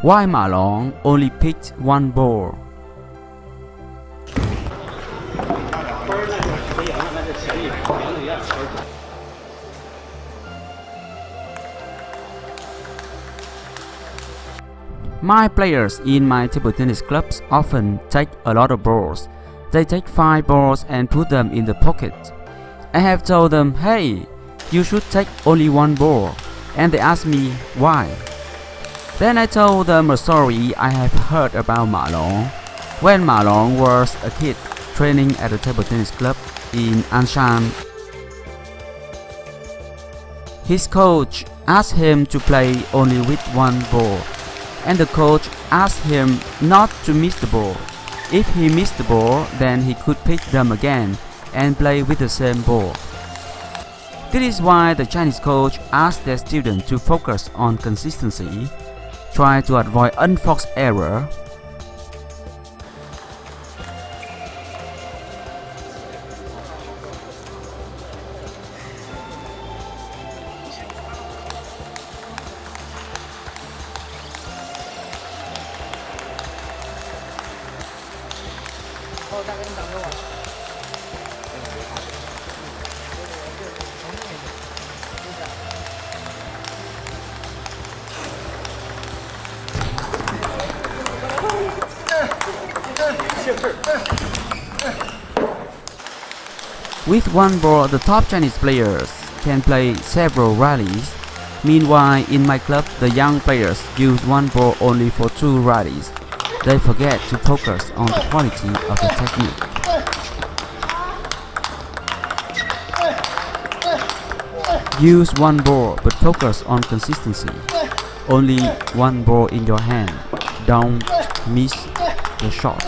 Why Ma Long only picked one ball? My players in my table tennis clubs often take a lot of balls. They take 5 balls and put them in the pocket. I have told them, hey, you should take only 1 ball, and they ask me why. Then I told them a story I have heard about Ma Long. When Ma Long was a kid training at a table tennis club in Anshan, his coach asked him to play only with 1 ball, and the coach asked him not to miss the ball. If he missed the ball, then he could pick them again and play with the same ball. This is why the Chinese coach asked their students to focus on consistency, try to avoid unforced error. With 1 ball, the top Chinese players can play several rallies. Meanwhile, in my club, the young players use 1 ball only for 2 rallies. They forget to focus on the quality of the technique. Use 1 ball but focus on consistency. Only 1 ball in your hand. Don't miss the shot.